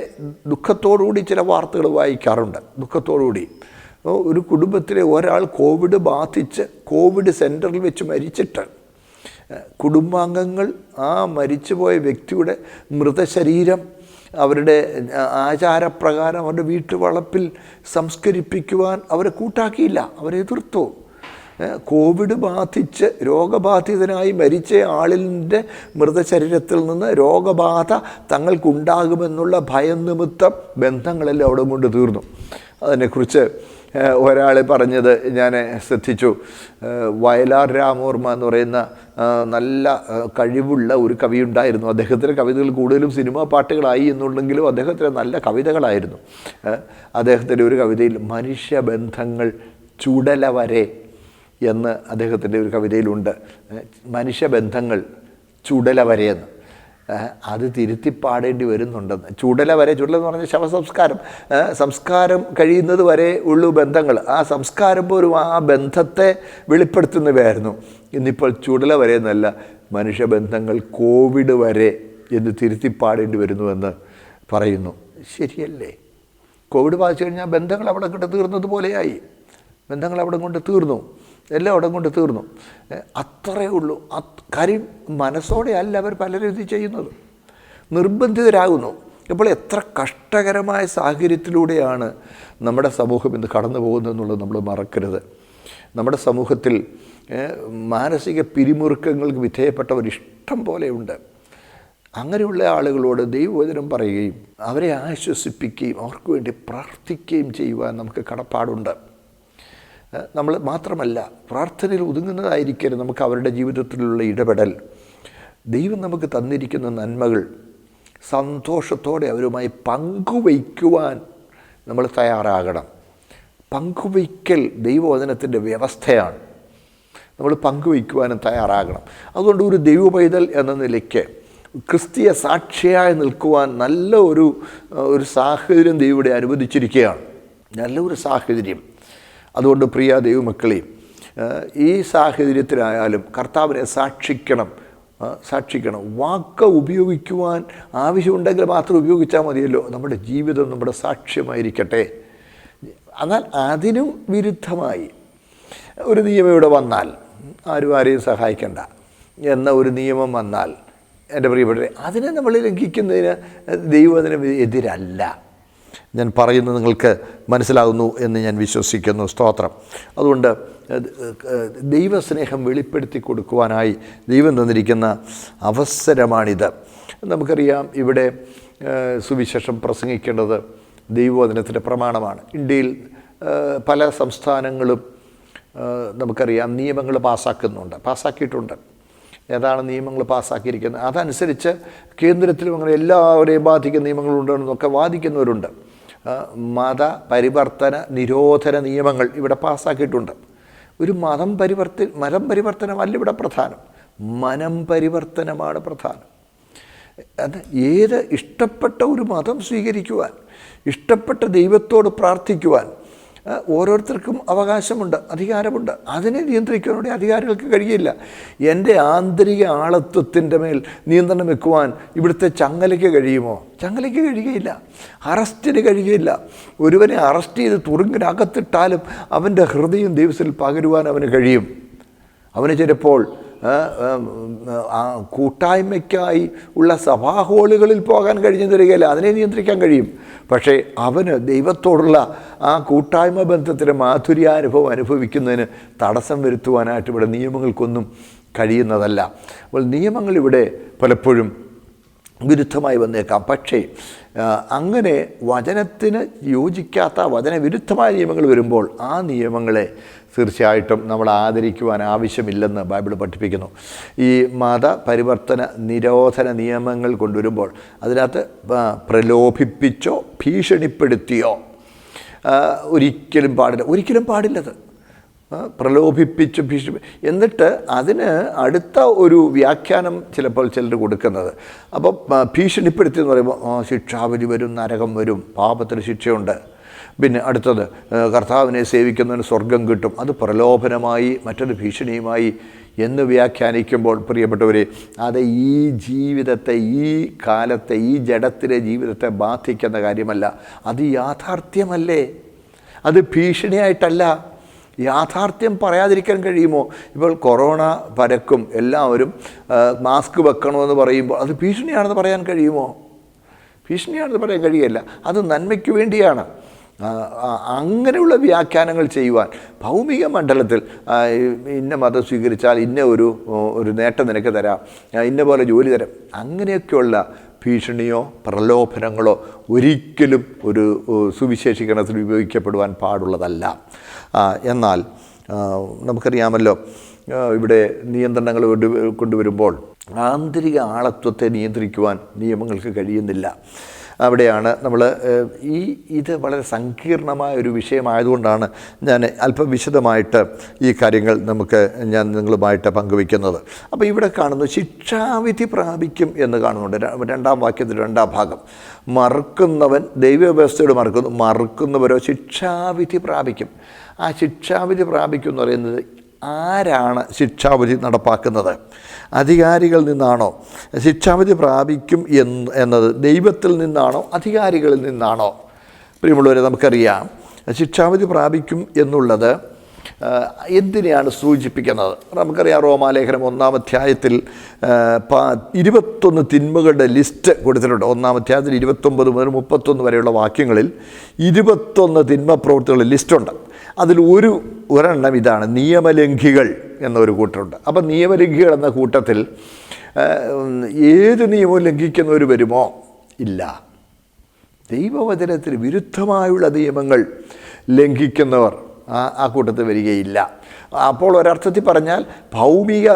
ദുഃഖത്തോടുകൂടി ചില വാർത്തകൾ വായിക്കാറുണ്ട്. ദുഃഖത്തോടുകൂടി ഒരു കുടുംബത്തിലെ ഒരാൾ കോവിഡ് ബാധിച്ച് കോവിഡ് സെൻറ്ററിൽ വെച്ച് മരിച്ചിട്ട് കുടുംബാംഗങ്ങൾ ആ മരിച്ചുപോയ വ്യക്തിയുടെ മൃതശരീരം അവരുടെ ആചാരപ്രകാരം അവരുടെ വീട്ടുവളപ്പിൽ സംസ്കരിപ്പിക്കുവാൻ അവരെ കൂട്ടാക്കിയില്ല, അവരെ എതിർത്തു. കോവിഡ് ബാധിച്ച് രോഗബാധിതനായി മരിച്ച ആളിൻ്റെ മൃതശരീരത്തിൽ നിന്ന് രോഗബാധ തങ്ങൾക്കുണ്ടാകുമെന്നുള്ള ഭയം നിമിത്തം ബന്ധങ്ങളെല്ലാം അവിടെ കൊണ്ട് തീർന്നു. അതിനെക്കുറിച്ച് ഒരാൾ പറഞ്ഞത് ഞാൻ ശ്രദ്ധിച്ചു. വയലാർ രാമവർമ്മ എന്ന് പറയുന്ന നല്ല കഴിവുള്ള ഒരു കവിയുണ്ടായിരുന്നു. അദ്ദേഹത്തിൻ്റെ കവിതകൾ കൂടുതലും സിനിമാ പാട്ടുകളായി എന്നുണ്ടെങ്കിലും അദ്ദേഹത്തിൻ്റെ നല്ല കവിതകളായിരുന്നു. അദ്ദേഹത്തിൻ്റെ ഒരു കവിതയിൽ മനുഷ്യബന്ധങ്ങൾ ചുടല വരെ എന്ന് അദ്ദേഹത്തിൻ്റെ ഒരു കവിതയിലുണ്ട്. മനുഷ്യബന്ധങ്ങൾ ചുടല വരെയെന്ന്. അത് തിരുത്തി പാടേണ്ടി വരുന്നുണ്ടെന്ന്. ചുടലെന്ന് പറഞ്ഞാൽ ശവസംസ്കാരം, സംസ്കാരം കഴിയുന്നത് വരെ ഉള്ളു ബന്ധങ്ങൾ. ആ സംസ്കാരം പോലും ആ ബന്ധത്തെ വെളിപ്പെടുത്തുന്നവയായിരുന്നു. ഇന്നിപ്പോൾ ചുടല വരെ എന്നല്ല, മനുഷ്യബന്ധങ്ങൾ കോവിഡ് വരെ എന്ന് തിരുത്തി പാടേണ്ടി വരുന്നുവെന്ന് പറയുന്നു. ശരിയല്ലേ? കോവിഡ് ബാധിച്ചു കഴിഞ്ഞാൽ ബന്ധങ്ങൾ അവിടെ കൊണ്ട് തീർന്നതുപോലെയായി. ബന്ധങ്ങൾ അവിടെ കൊണ്ട് തീർന്നു, എല്ലാം അവിടെ കൊണ്ട് തീർന്നു. അത്രയേ ഉള്ളൂ. കാര്യം മനസ്സോടെ അല്ല അവർ പലരും ഇത് ചെയ്യുന്നത്, നിർബന്ധിതരാകുന്നു. ഇപ്പോൾ എത്ര കഷ്ടകരമായ സാഹചര്യത്തിലൂടെയാണ് നമ്മുടെ സമൂഹം ഇന്ന് കടന്നു പോകുന്നതെന്നുള്ളത് നമ്മൾ മറക്കരുത്. നമ്മുടെ സമൂഹത്തിൽ മാനസിക പിരിമുറുക്കങ്ങൾക്ക് വിധേയപ്പെട്ടവർ ഇഷ്ടം പോലെയുണ്ട്. അങ്ങനെയുള്ള ആളുകളോട് ദൈവവചനം പറയുകയും അവരെ ആശ്വസിപ്പിക്കുകയും അവർക്ക് വേണ്ടി പ്രാർത്ഥിക്കുകയും ചെയ്യുവാൻ നമുക്ക് കടപ്പാടുണ്ട്. നമ്മൾ മാത്രമല്ല, പ്രാർത്ഥനയിൽ ഒതുങ്ങുന്നതായിരിക്കരുത് നമുക്ക് അവരുടെ ജീവിതത്തിലുള്ള ഇടപെടൽ. ദൈവം നമുക്ക് തന്നിരിക്കുന്ന നന്മകൾ സന്തോഷത്തോടെ അവരുമായി പങ്കുവയ്ക്കുവാൻ നമ്മൾ തയ്യാറാകണം. പങ്കുവയ്ക്കൽ ദൈവവചനത്തിൻ്റെ വ്യവസ്ഥയാണ്. നമ്മൾ പങ്കുവയ്ക്കുവാനും തയ്യാറാകണം. അതുകൊണ്ട് ഒരു ദൈവപൈതൽ എന്ന നിലയ്ക്ക് ക്രിസ്തീയ സാക്ഷിയായി നിൽക്കുവാൻ നല്ല ഒരു സാഹചര്യം ദൈവം ഇവിടെ അനുവദിച്ചിരിക്കുകയാണ്. നല്ലൊരു സാഹചര്യം. അതുകൊണ്ട് പ്രിയ ദൈവമക്കളെ, ഈ സാഹചര്യത്തിലായാലും കർത്താവിനെ സാക്ഷിക്കണം. വാക്ക് ഉപയോഗിക്കുവാൻ ആവശ്യമുണ്ടെങ്കിൽ മാത്രം ഉപയോഗിച്ചാൽ മതിയല്ലോ. നമ്മുടെ ജീവിതം നമ്മുടെ സാക്ഷ്യമായിരിക്കട്ടെ. എന്നാൽ അതിനും വിരുദ്ധമായി ഒരു നിയമം ഇവിടെ വന്നാൽ, ആരെയും സഹായിക്കണ്ട എന്ന ഒരു നിയമം വന്നാൽ, എൻ്റെ പ്രിയപ്പെട്ടവരെ, അതിനെ നമ്മൾ ലംഘിക്കുന്നതിന് ദൈവം അതിന് എതിരല്ല. ഞാൻ പറയുന്നത് നിങ്ങൾക്ക് മനസ്സിലാകുന്നു എന്ന് ഞാൻ വിശ്വസിക്കുന്നു. സ്തോത്രം. അതുകൊണ്ട് ദൈവസ്നേഹം വെളിപ്പെടുത്തി കൊടുക്കുവാനായി ദൈവം തന്നിരിക്കുന്ന അവസരമാണിത്. നമുക്കറിയാം, ഇവിടെ സുവിശേഷം പ്രസംഗിക്കേണ്ടത് ദൈവവചനത്തിൻ്റെ പ്രമാണമാണ്. ഇന്ത്യയിൽ പല സംസ്ഥാനങ്ങളും നമുക്കറിയാം നിയമങ്ങൾ പാസ്സാക്കിയിട്ടുണ്ട്. ഏതാണ് നിയമങ്ങൾ പാസ്സാക്കിയിരിക്കുന്നത്? അതനുസരിച്ച് കേന്ദ്രത്തിലും അങ്ങനെ എല്ലാവരെയും ബാധിക്കുന്ന നിയമങ്ങളുണ്ടെന്നൊക്കെ വാദിക്കുന്നവരുണ്ട്. മത പരിവർത്തന നിരോധന നിയമങ്ങൾ ഇവിടെ പാസ്സാക്കിയിട്ടുണ്ട്. ഒരു മതം പരിവർത്തനമല്ല ഇവിടെ പ്രധാനം, മനം പരിവർത്തനമാണ് പ്രധാനം. അത് ഏത് ഇഷ്ടപ്പെട്ട ഒരു മതം സ്വീകരിക്കുവാൻ, ഇഷ്ടപ്പെട്ട ദൈവത്തോട് പ്രാർത്ഥിക്കുവാൻ ഓരോരുത്തർക്കും അവകാശമുണ്ട്, അധികാരമുണ്ട്. അതിനെ നിയന്ത്രിക്കാനുള്ള അധികാരികൾക്ക് കഴിയില്ല. എൻ്റെ ആന്തരിക ആളത്വത്തിൻ്റെ മേൽ നിയന്ത്രണം വെക്കുവാൻ ഇവിടുത്തെ ചങ്ങലയ്ക്ക് കഴിയുമോ? ചങ്ങലയ്ക്ക് കഴിയുകയില്ല. അറസ്റ്റിന് കഴിയുകയില്ല. ഒരുവനെ അറസ്റ്റ് ചെയ്ത് തുറുങ്കിനകത്തിട്ടാലും അവൻ്റെ ഹൃദയം ദൈവത്തിൽ പകരുവാൻ അവന് കഴിയും. അവന് ചിലപ്പോൾ കൂട്ടായ്മയ്ക്കായി ഉള്ള സഭാഹോളുകളിൽ പോകാൻ കഴിഞ്ഞു തരികയില്ല, അതിനെ നിയന്ത്രിക്കാൻ കഴിയും. പക്ഷേ അവന് ദൈവത്തോടുള്ള ആ കൂട്ടായ്മ ബന്ധത്തിൻ്റെ മാധുര്യാനുഭവം അനുഭവിക്കുന്നതിന് തടസ്സം വരുത്തുവാനായിട്ട് ഇവിടെ നിയമങ്ങൾക്കൊന്നും കഴിയുന്നതല്ല. അപ്പോൾ നിയമങ്ങളിവിടെ പലപ്പോഴും വിരുദ്ധമായി വന്നേക്കാം. പക്ഷേ അങ്ങനെ വചനത്തിന് യോജിക്കാത്ത വചനവിരുദ്ധമായ നിയമങ്ങൾ വരുമ്പോൾ ആ നിയമങ്ങളെ തീർച്ചയായിട്ടും നമ്മൾ ആദരിക്കുവാൻ ആവശ്യമില്ലെന്ന് ബൈബിൾ പഠിപ്പിക്കുന്നു. ഈ മത പരിവർത്തന നിരോധന നിയമങ്ങൾ കൊണ്ടുവരുമ്പോൾ അതിനകത്ത് പ്രലോഭിപ്പിച്ചോ ഭീഷണിപ്പെടുത്തിയോ ഒരിക്കലും പാടില്ലത്. പ്രലോഭിപ്പിച്ച് എന്നിട്ട് അതിന് അടുത്ത ഒരു വ്യാഖ്യാനം ചിലപ്പോൾ ചിലർ കൊടുക്കുന്നത്. അപ്പോൾ ഭീഷണിപ്പെടുത്തി എന്ന് പറയുമ്പോൾ ശിക്ഷാവിധി വരും, നരകം വരും, പാപത്തിന് ശിക്ഷയുണ്ട്. പിന്നെ അടുത്തത് കർത്താവിനെ സേവിക്കുന്നതിന് സ്വർഗം കിട്ടും. അത് പ്രലോഭനമായി, മറ്റൊരു ഭീഷണിയുമായി എന്ന് വ്യാഖ്യാനിക്കുമ്പോൾ പ്രിയപ്പെട്ടവരെ, അത് ഈ ജീവിതത്തെ, ഈ കാലത്തെ, ഈ ജഡത്തിലെ ജീവിതത്തെ ബാധിക്കുന്ന കാര്യമല്ല. അത് യാഥാർത്ഥ്യമല്ലേ, അത് ഭീഷണിയായിട്ടല്ല. യാഥാർത്ഥ്യം പറയാതിരിക്കാൻ കഴിയുമോ? ഇപ്പോൾ കൊറോണ പരക്കും, എല്ലാവരും മാസ്ക് വെക്കണമെന്ന് പറയുമ്പോൾ അത് ഭീഷണിയാണെന്ന് പറയാൻ കഴിയുമോ? ഭീഷണിയാണെന്ന് പറയാൻ കഴിയില്ല. അത് നന്മയ്ക്ക് വേണ്ടിയാണ്. അങ്ങനെയുള്ള വ്യാഖ്യാനങ്ങൾ ചെയ്യുവാൻ ഭൗമിക മണ്ഡലത്തിൽ ഇന്ന മതം സ്വീകരിച്ചാൽ ഇന്ന ഒരു നേട്ടം നിനക്ക് തരാം, ഇന്ന പോലെ ജോലി തരാം, അങ്ങനെയൊക്കെയുള്ള ഭീഷണിയോ പ്രലോഭനങ്ങളോ ഒരിക്കലും ഒരു സുവിശേഷീകരണത്തിൽ ഉപയോഗിക്കപ്പെടുവാൻ പാടുള്ളതല്ല. എന്നാൽ നമുക്കറിയാമല്ലോ, ഇവിടെ നിയന്ത്രണങ്ങൾ കൊണ്ടുവരുമ്പോൾ ആന്തരിക ആളത്വത്തെ നിയന്ത്രിക്കുവാൻ നിയമങ്ങൾക്ക് കഴിയുന്നില്ല. അവിടെയാണ് നമ്മൾ ഇത് വളരെ സങ്കീർണമായ ഒരു വിഷയമായതുകൊണ്ടാണ് ഞാൻ അല്പം വിശദമായിട്ട് ഈ കാര്യങ്ങൾ ഞാൻ നിങ്ങളുമായിട്ട് പങ്കുവയ്ക്കുന്നത്. അപ്പോൾ ഇവിടെ കാണുന്നു ശിക്ഷാവിധി പ്രാപിക്കും എന്ന് കാണുന്നുണ്ട്. രണ്ടാം വാക്യത്തിൽ രണ്ടാം ഭാഗം, മറുക്കുന്നവൻ ദൈവവ്യവസ്ഥയോട് മറുക്കുന്നവരോ ശിക്ഷാവിധി പ്രാപിക്കും. ആ ശിക്ഷാവിധി പ്രാപിക്കും എന്ന് പറയുന്നത് ആരാണ് ശിക്ഷാവിധി നടപ്പാക്കുന്നത്? അധികാരികളിൽ നിന്നാണോ? ശിക്ഷാവിധി പ്രാപിക്കും എന്നത് ദൈവത്തിൽ നിന്നാണോ അധികാരികളിൽ നിന്നാണോ? പ്രിയമുള്ളവരെ, നമുക്കറിയാം ശിക്ഷാവിധി പ്രാപിക്കും എന്നുള്ളത് എന്തിനെയാണ് സൂചിപ്പിക്കുന്നത്? നമുക്കറിയാം, റോമാലേഖനം 1-ാം അധ്യായത്തിൽ 21 തിന്മകളുടെ ലിസ്റ്റ് കൊടുത്തിട്ടുണ്ട്. 1-ാം അധ്യായത്തിൽ 29 മുതൽ 31 വരെയുള്ള വാക്യങ്ങളിൽ 21 തിന്മ പ്രവൃത്തികളുടെ ലിസ്റ്റുണ്ട്. അതിൽ ഒരെണ്ണം ഇതാണ്, നിയമലംഘികൾ എന്നൊരു കൂട്ടരുണ്ട്. അപ്പം നിയമലംഘികൾ എന്ന കൂട്ടത്തിൽ ഏത് നിയമവും ലംഘിക്കുന്നവർ വരുമോ? ഇല്ല. ദൈവവചനത്തിന് വിരുദ്ധമായുള്ള നിയമങ്ങൾ ലംഘിക്കുന്നവർ ആ കൂട്ടത്തിൽ വരികയില്ല. അപ്പോൾ ഒരർത്ഥത്തിൽ പറഞ്ഞാൽ ഭൗമിക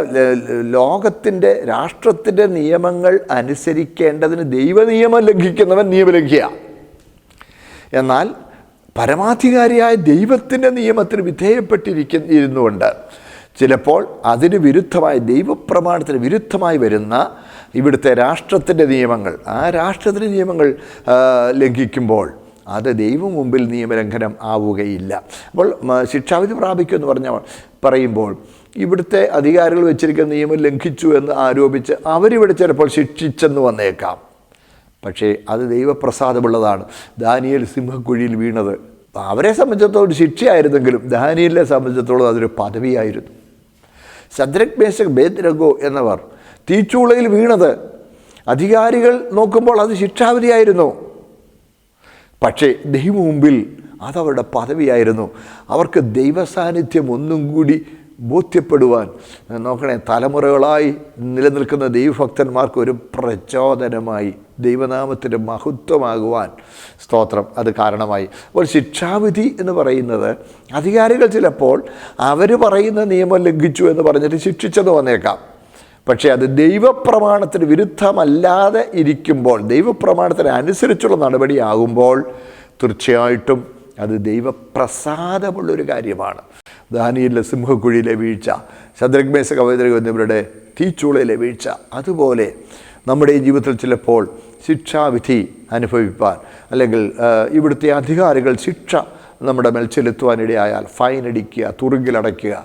ലോകത്തിൻ്റെ രാഷ്ട്രത്തിൻ്റെ നിയമങ്ങൾ അനുസരിക്കേണ്ടതിന് ദൈവനിയമം ലംഘിക്കുന്നവൻ നിയമലംഘിയാണ്. എന്നാൽ പരമാധികാരിയായ ദൈവത്തിൻ്റെ നിയമത്തിന് ഇരുന്നുകൊണ്ട് ചിലപ്പോൾ അതിന് വിരുദ്ധമായി, ദൈവപ്രമാണത്തിന് വിരുദ്ധമായി വരുന്ന ഇവിടുത്തെ രാഷ്ട്രത്തിൻ്റെ നിയമങ്ങൾ, ആ രാഷ്ട്രത്തിൻ്റെ നിയമങ്ങൾ ലംഘിക്കുമ്പോൾ അത് ദൈവം മുമ്പിൽ നിയമലംഘനം ആവുകയില്ല. അപ്പോൾ ശിക്ഷാവിധി പ്രാപിക്കുമെന്ന് പറയുമ്പോൾ ഇവിടുത്തെ അധികാരികൾ വെച്ചിരിക്കുന്ന നിയമം ലംഘിച്ചു എന്ന് ആരോപിച്ച് അവരിവിടെ ചിലപ്പോൾ ശിക്ഷിച്ചെന്ന് വന്നേക്കാം. പക്ഷേ അത് ദൈവപ്രസാദമുള്ളതാണ്. ദാനിയേൽ സിംഹക്കുഴിയിൽ വീണത് അവരെ സംബന്ധിച്ചിടത്തോളം ശിക്ഷയായിരുന്നെങ്കിലും ദാനിയേലിനെ സംബന്ധിച്ചിടത്തോളം അതൊരു പദവിയായിരുന്നു. ശദ്രക്, മേശക്, അബേദ്നെഗോ എന്നവർ തീച്ചൂളയിൽ വീണത് അധികാരികൾ നോക്കുമ്പോൾ അത് ശിക്ഷാവിധിയായിരുന്നു. പക്ഷേ ദൈവ മുമ്പിൽ അതവരുടെ പദവിയായിരുന്നു. അവർക്ക് ദൈവസാന്നിധ്യം ഒന്നും കൂടി ബോധ്യപ്പെടുവാൻ നോക്കണേ, തലമുറകളായി നിലനിൽക്കുന്ന ദൈവഭക്തന്മാർക്ക് ഒരു പ്രചോദനമായി, ദൈവനാമത്തിൻ്റെ മഹത്വമാകുവാൻ സ്തോത്രം അത് കാരണമായി. അപ്പോൾ ശിക്ഷാവിധി എന്ന് പറയുന്നത് അധികാരികൾ ചിലപ്പോൾ അവർ പറയുന്ന നിയമം ലംഘിച്ചു എന്ന് പറഞ്ഞിട്ട് ശിക്ഷിച്ചെന്ന് വന്നേക്കാം. പക്ഷേ അത് ദൈവപ്രമാണത്തിന് വിരുദ്ധമല്ലാതെ ഇരിക്കുമ്പോൾ, ദൈവപ്രമാണത്തിന് അനുസരിച്ചുള്ള നടപടിയാകുമ്പോൾ തീർച്ചയായിട്ടും അത് ദൈവപ്രസാദമുള്ളൊരു കാര്യമാണ്. ദാനിയേലിലെ സിംഹക്കുഴിയിലെ വീഴ്ച, ശദ്രക്, മേശക്, അബേദ്നെഗോ എന്നിവരുടെ തീച്ചൂളയിലെ വീഴ്ച, അതുപോലെ നമ്മുടെ ജീവിതത്തിൽ ചിലപ്പോൾ ശിക്ഷാവിധി അനുഭവിപ്പാൻ, അല്ലെങ്കിൽ ഇവിടുത്തെ അധികാരികൾ ശിക്ഷ നമ്മുടെ മേൽ ചെലുത്തുവാനിടയായാൽ ഫൈൻ അടിക്കുക, തുറുങ്കിലടയ്ക്കുക,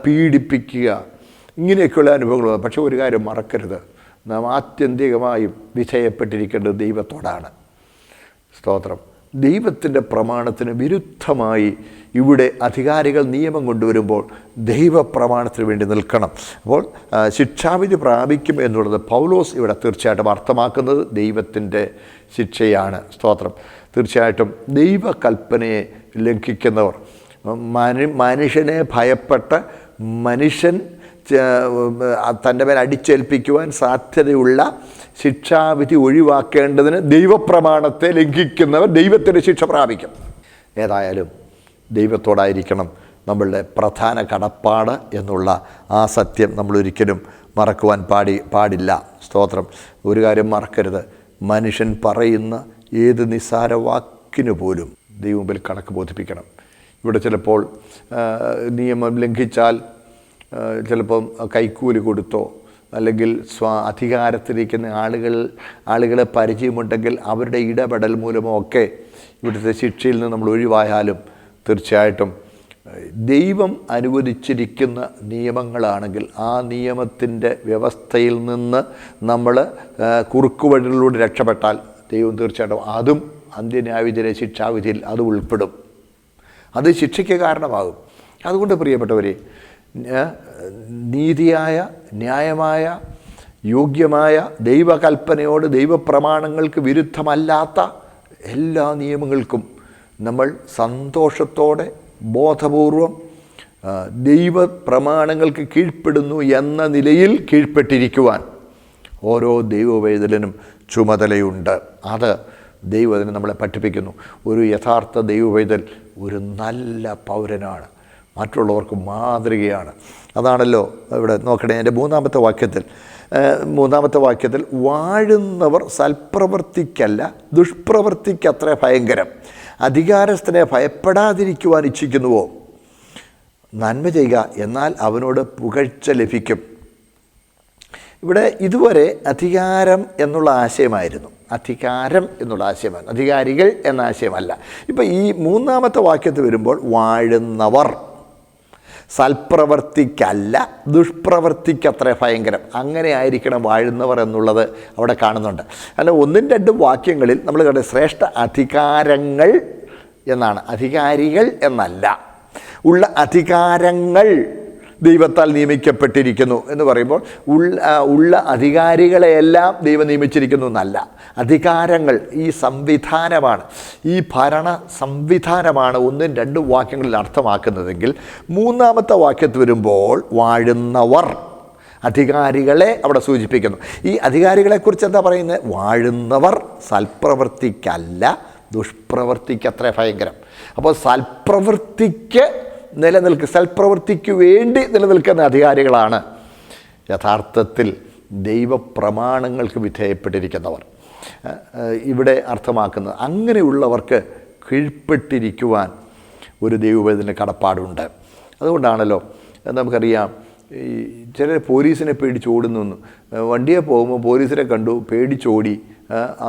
പീഡിപ്പിക്കുക, ഇങ്ങനെയൊക്കെയുള്ള അനുഭവങ്ങൾ. പക്ഷേ ഒരു കാര്യം മറക്കരുത്, നാം ആത്യന്തികമായും വിധേയപ്പെട്ടിരിക്കേണ്ടത് ദൈവത്തോടാണ്. സ്തോത്രം. ദൈവത്തിൻ്റെ പ്രമാണത്തിന് വിരുദ്ധമായി ഇവിടെ അധികാരികൾ നിയമം കൊണ്ടുവരുമ്പോൾ ദൈവപ്രമാണത്തിന് വേണ്ടി നിൽക്കണം. അപ്പോൾ ശിക്ഷാവിധി പ്രാപിക്കും എന്നുള്ളത് പൗലോസ് ഇവിടെ തീർച്ചയായിട്ടും അർത്ഥമാക്കുന്നത് ദൈവത്തിൻ്റെ ശിക്ഷയാണ്. സ്തോത്രം. തീർച്ചയായിട്ടും ദൈവകൽപ്പനയെ ലംഘിക്കുന്നവർ, മനുഷ്യനെ ഭയപ്പെട്ട് മനുഷ്യൻ തൻ്റെ മേൽ അടിച്ചേൽപ്പിക്കുവാൻ സാധ്യതയുള്ള ശിക്ഷാവിധി ഒഴിവാക്കേണ്ടതിന് ദൈവപ്രമാണത്തെ ലംഘിക്കുന്നവർ ദൈവത്തിൻ്റെ ശിക്ഷ പ്രാപിക്കും. ഏതായാലും ദൈവത്തോടായിരിക്കണം നമ്മളുടെ പ്രധാന കടപ്പാട് എന്നുള്ള ആ സത്യം നമ്മളൊരിക്കലും മറക്കുവാൻ പാടില്ല. സ്തോത്രം. ഒരു കാര്യം മറക്കരുത്, മനുഷ്യൻ പറയുന്ന ഏത് നിസ്സാര വാക്കിനു പോലും ദൈവം മുമ്പിൽ കണക്ക് ബോധിപ്പിക്കണം. ഇവിടെ ചിലപ്പോൾ നിയമം ലംഘിച്ചാൽ ചിലപ്പം കൈക്കൂലി കൊടുത്തോ, അല്ലെങ്കിൽ അധികാരത്തിലിരിക്കുന്ന ആളുകളെ പരിചയമുണ്ടെങ്കിൽ അവരുടെ ഇടപെടൽ മൂലമോ ഒക്കെ ഇവിടുത്തെ ശിക്ഷയിൽ നിന്ന് നമ്മൾ ഒഴിവായാലും തീർച്ചയായിട്ടും ദൈവം അനുവദിച്ചിരിക്കുന്ന നിയമങ്ങളാണെങ്കിൽ ആ നിയമത്തിൻ്റെ വ്യവസ്ഥയിൽ നിന്ന് നമ്മൾ കുറുക്കുവഴികളിലൂടെ രക്ഷപ്പെട്ടാൽ ദൈവം തീർച്ചയായിട്ടും അതും അന്ത്യന്യായവിധിയിലെ ശിക്ഷാവിധിയിൽ അത് ഉൾപ്പെടും. അത് ശിക്ഷയ്ക്ക് കാരണമാകും. അതുകൊണ്ട് പ്രിയപ്പെട്ടവരെ, നീതിയായ, ന്യായമായ, യോഗ്യമായ ദൈവകൽപ്പനയോട്, ദൈവപ്രമാണങ്ങൾക്ക് വിരുദ്ധമല്ലാത്ത എല്ലാ നിയമങ്ങൾക്കും നമ്മൾ സന്തോഷത്തോടെ ബോധപൂർവം ദൈവപ്രമാണങ്ങൾക്ക് കീഴ്പ്പെടുന്നു എന്ന നിലയിൽ കീഴ്പ്പെട്ടിരിക്കുവാൻ ഓരോ ദൈവവേദനും ചുമതലയുണ്ട്. അത് ദൈവത്തിന് നമ്മളെ പഠിപ്പിക്കുന്നു. ഒരു യഥാർത്ഥ ദൈവവേദൻ ഒരു നല്ല പൗരനാണ്, മറ്റുള്ളവർക്ക് മാതൃകയാണ്. അതാണല്ലോ ഇവിടെ നോക്കണേ, എൻ്റെ മൂന്നാമത്തെ വാക്യത്തിൽ വാഴുന്നവർ സൽപ്രവൃത്തിക്കല്ല ദുഷ്പ്രവൃത്തിക്കത്ര ഭയങ്കരം. അധികാരസ്ഥനെ ഭയപ്പെടാതിരിക്കുവാൻ ഇച്ഛിക്കുന്നുവോ? നന്മ ചെയ്യുക, എന്നാൽ അവനോട് പുകഴ്ച ലഭിക്കും. ഇവിടെ ഇതുവരെ അധികാരം എന്നുള്ള ആശയമായിരുന്നു, അധികാരികൾ എന്ന ആശയമല്ല. ഇപ്പം ഈ മൂന്നാമത്തെ വാക്യത്തിൽ വരുമ്പോൾ വാഴുന്നവർ സൽപ്രവർത്തിക്കല്ല ദുഷ്പ്രവർത്തിക്കത്ര ഭയങ്കരം, അങ്ങനെ ആയിരിക്കണം വാഴുന്നവർ എന്നുള്ളത് അവിടെ കാണുന്നുണ്ട്. അല്ല, 1-2 വാക്യങ്ങളിൽ നമ്മൾ കണ്ട ശ്രേഷ്ഠ അധികാരങ്ങൾ എന്നാണ്, അധികാരികൾ എന്നല്ല. ഉള്ള അധികാരങ്ങൾ ദൈവത്താൽ നിയമിക്കപ്പെട്ടിരിക്കുന്നു എന്ന് പറയുമ്പോൾ ഉള്ള അധികാരികളെയെല്ലാം ദൈവം നിയമിച്ചിരിക്കുന്നു എന്നല്ല. അധികാരങ്ങൾ ഈ സംവിധാനമാണ്, ഈ ഭരണ സംവിധാനമാണ് 1-2 വാക്യങ്ങളിൽ അർത്ഥമാക്കുന്നതെങ്കിൽ മൂന്നാമത്തെ വാക്യത്തിൽ വരുമ്പോൾ വാഴുന്നവർ അധികാരികളെ അവിടെ സൂചിപ്പിക്കുന്നു. ഈ അധികാരികളെക്കുറിച്ച് എന്താ പറയുന്നത്? വാഴുന്നവർ സൽപ്രവൃത്തിക്കല്ല ദുഷ്പ്രവൃത്തിക്ക് അത്ര ഭയങ്കരം. അപ്പോൾ സൽപ്രവൃത്തിക്ക് സൽപ്രവൃത്തിക്ക് വേണ്ടി നിലനിൽക്കുന്ന അധികാരികളാണ് യഥാർത്ഥത്തിൽ ദൈവപ്രമാണങ്ങൾക്ക് വിധേയപ്പെട്ടിരിക്കുന്നവർ. ഇവിടെ അർത്ഥമാക്കുന്നത് അങ്ങനെയുള്ളവർക്ക് കീഴ്പ്പെട്ടിരിക്കുവാൻ ഒരു ദൈവവേദന കടപ്പാടുണ്ട്. അതുകൊണ്ടാണല്ലോ നമുക്കറിയാം, ഈ ചിലർ പോലീസിനെ പേടിച്ചോടുന്നു. വണ്ടിയെ പോകുമ്പോൾ പോലീസിനെ കണ്ടു, പേടിച്ചോടി,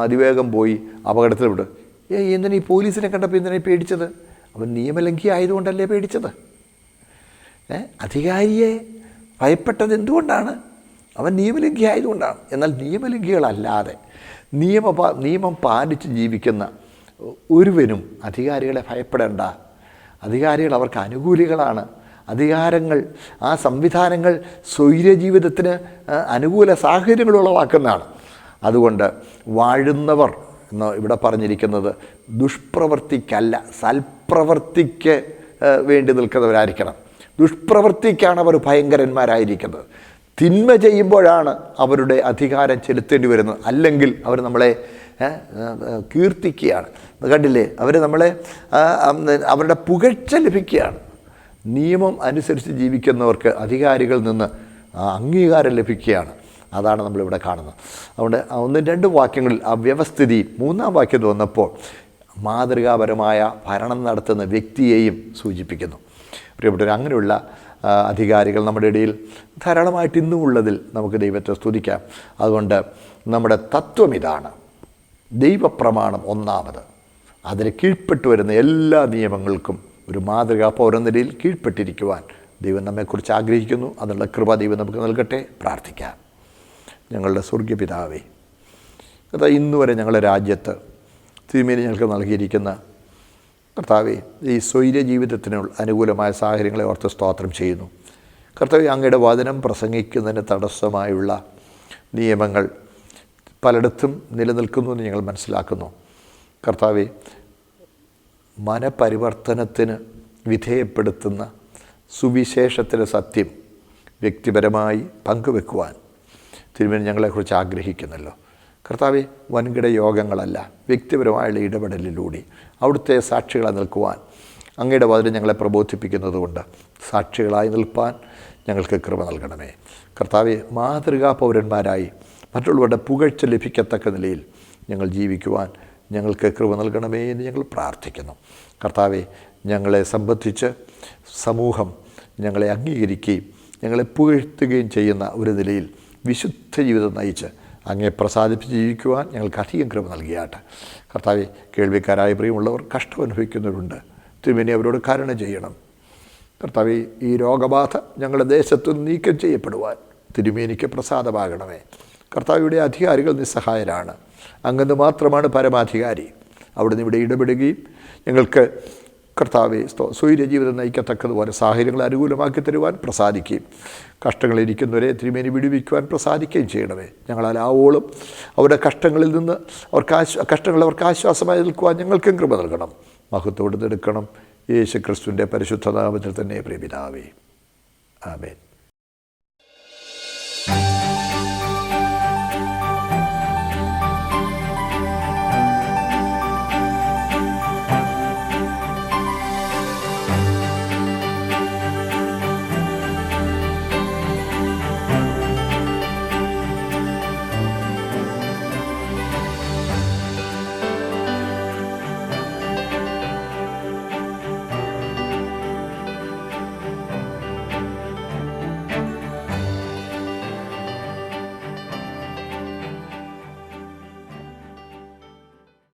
അതിവേഗം പോയി അപകടത്തിൽപ്പെട്ടു. എന്തിനാ ഈ പോലീസിനെ കണ്ടപ്പോൾ എന്തിനാ പേടിച്ചത്? അവൻ നിയമലംഘി ആയതുകൊണ്ടല്ലേ പേടിച്ചത്? അധികാരിയെ ഭയപ്പെട്ടത് എന്തുകൊണ്ടാണ്? അവൻ നിയമലംഘി ആയതുകൊണ്ടാണ്. എന്നാൽ നിയമലംഘികളല്ലാതെ നിയമം പാലിച്ച് ജീവിക്കുന്ന ഒരുവനും അധികാരികളെ ഭയപ്പെടേണ്ട. അധികാരികൾ അവർക്ക് അനുകൂലികളാണ്. അധികാരങ്ങൾ, ആ സംവിധാനങ്ങൾ സ്വൈര്യജീവിതത്തിന് അനുകൂല സാഹചര്യങ്ങൾ ഉളവാക്കുന്നതാണ്. അതുകൊണ്ട് വാഴുന്നവർ എന്ന് ഇവിടെ പറഞ്ഞിരിക്കുന്നത് ദുഷ്പ്രവൃത്തിക്കല്ല, സൽപ്രവൃത്തിക്ക് വേണ്ടി നിൽക്കുന്നവരായിരിക്കണം. ദുഷ്പ്രവൃത്തിക്കാണ് അവർ ഭയങ്കരന്മാരായിരിക്കുന്നത്. തിന്മ ചെയ്യുമ്പോഴാണ് അവരുടെ അധികാരം ചെലുത്തേണ്ടി വരുന്നത്. അല്ലെങ്കിൽ അവർ നമ്മളെ കീർത്തിക്കുകയാണ്. കണ്ടില്ലേ, അവർ നമ്മളെ അവരുടെ പുകഴ്ച ലഭിക്കുകയാണ്. നിയമം അനുസരിച്ച് ജീവിക്കുന്നവർക്ക് അധികാരികളിൽ നിന്ന് അംഗീകാരം ലഭിക്കുകയാണ്. അതാണ് നമ്മളിവിടെ കാണുന്നത്. അതുകൊണ്ട് 1-2 വാക്യങ്ങളിൽ ആ വ്യവസ്ഥിതി, 3-ാം വാക്യത്തിൽ വന്നപ്പോൾ മാതൃകാപരമായ ഭരണം നടത്തുന്ന വ്യക്തിയെയും സൂചിപ്പിക്കുന്നു. പ്രിയപ്പെട്ടവർ, അങ്ങനെയുള്ള അധികാരികൾ നമ്മുടെ ഇടയിൽ ധാരാളമായിട്ട് ഇന്നും ഉള്ളതിൽ നമുക്ക് ദൈവത്തെ സ്തുതിക്കാം. അതുകൊണ്ട് നമ്മുടെ തത്വം ഇതാണ്: ദൈവപ്രമാണം ഒന്നാമത്, അതിന് കീഴ്പ്പെട്ടു വരുന്ന എല്ലാ നിയമങ്ങൾക്കും ഒരു മാതൃകാ പൗരനിലയിൽ കീഴ്പ്പെട്ടിരിക്കുവാൻ ദൈവം നമ്മെക്കുറിച്ച് ആഗ്രഹിക്കുന്നു. അതിനുള്ള കൃപ ദൈവം നമുക്ക് നൽകട്ടെ. പ്രാർത്ഥിക്കാം. ഞങ്ങളുടെ സ്വർഗീയ പിതാവേ, അതാ ഇന്നുവരെ ഞങ്ങളുടെ രാജ്യത്ത് തിരുമേനി ഞങ്ങൾക്ക് നൽകിയിരിക്കുന്ന കർത്താവേ, ഈ സ്വൈര്യ ജീവിതത്തിന് അനുകൂലമായ സാഹചര്യങ്ങളെ ഓർത്ത് സ്തോത്രം ചെയ്യുന്നു. കർത്താവേ, അങ്ങയുടെ വചനം പ്രസംഗിക്കുന്നതിന് തടസ്സമായുള്ള നിയമങ്ങൾ പലയിടത്തും നിലനിൽക്കുന്നു എന്ന് ഞങ്ങൾ മനസ്സിലാക്കുന്നു. കർത്താവേ, മനപരിവർത്തനത്തിന് വിധേയപ്പെടുത്തുന്ന സുവിശേഷത്തിലെ സത്യം വ്യക്തിപരമായി പങ്കുവെക്കുവാൻ തിരുമേനി ഞങ്ങളെക്കുറിച്ച് ആഗ്രഹിക്കുന്നല്ലോ. കർത്താവെ, വൻകിട യോഗങ്ങളല്ല, വ്യക്തിപരമായുള്ള ഇടപെടലിലൂടെ അവിടുത്തെ സാക്ഷികളായി നിൽക്കുവാൻ അങ്ങയുടെ വചനം ഞങ്ങളെ പ്രബോധിപ്പിക്കുന്നതുകൊണ്ട് സാക്ഷികളായി നിൽപ്പാൻ ഞങ്ങൾക്ക് കൃപ നൽകണമേ. കർത്താവെ, മാതൃകാ പൗരന്മാരായി മറ്റുള്ളവരുടെ പുകഴ്ച ലഭിക്കത്തക്ക നിലയിൽ ഞങ്ങൾ ജീവിക്കുവാൻ ഞങ്ങൾക്ക് കൃപ നൽകണമേ എന്ന് ഞങ്ങൾ പ്രാർത്ഥിക്കുന്നു. കർത്താവെ, ഞങ്ങളെ സംബന്ധിച്ച് സമൂഹം ഞങ്ങളെ അംഗീകരിക്കുകയും ഞങ്ങളെ പുകഴ്ത്തുകയും ചെയ്യുന്ന ഒരു നിലയിൽ വിശുദ്ധ ജീവിതം നയിച്ച് അങ്ങേ പ്രസാദിപ്പിച്ച് ജീവിക്കുവാൻ ഞങ്ങൾക്ക് അധികം കൃപ നൽകിയാട്ടെ. കർത്താവെ, കേൾവിക്കാരായ പ്രിയമുള്ളവർ കഷ്ടമനുഭവിക്കുന്നവരുണ്ട്. തിരുമേനി അവരോട് കരുണ ചെയ്യണം. കർത്താവെ, ഈ രോഗബാധ ഞങ്ങളുടെ ദേശത്തു നീക്കം ചെയ്യപ്പെടുവാൻ തിരുമേനിക്ക് പ്രസാദമാകണമേ. കർത്താവിയുടെ അധികാരികൾ നിസ്സഹായരാണ്. അങ്ങ് മാത്രമാണ് പരമാധികാരി. അവിടുന്ന് ഇവിടെ ഇടപെടുകയും ഞങ്ങൾക്ക് കർത്താവെ സ്വൈര്യജീവിതം നയിക്കത്തക്കതുപോലെ സാഹചര്യങ്ങൾ അനുകൂലമാക്കി തരുവാൻ പ്രസാദിക്കുകയും കഷ്ടങ്ങളിരിക്കുന്നവരെ തിരുമേനി വിടുവിക്കുവാൻ പ്രസാദിക്കുകയും ചെയ്യണമേ. ഞങ്ങളാവോളം അവരുടെ കഷ്ടങ്ങളിൽ നിന്ന് അവർക്ക് ആശ്വാസമായി നിൽക്കുവാൻ ഞങ്ങൾക്കും കൃപ നൽകണം. മഹത്വം എടുക്കണം. യേശു ക്രിസ്തുവിൻ്റെ പരിശുദ്ധ നാമത്തിൽ തന്നെ പ്രിയ പിതാവേ, ആമേൻ.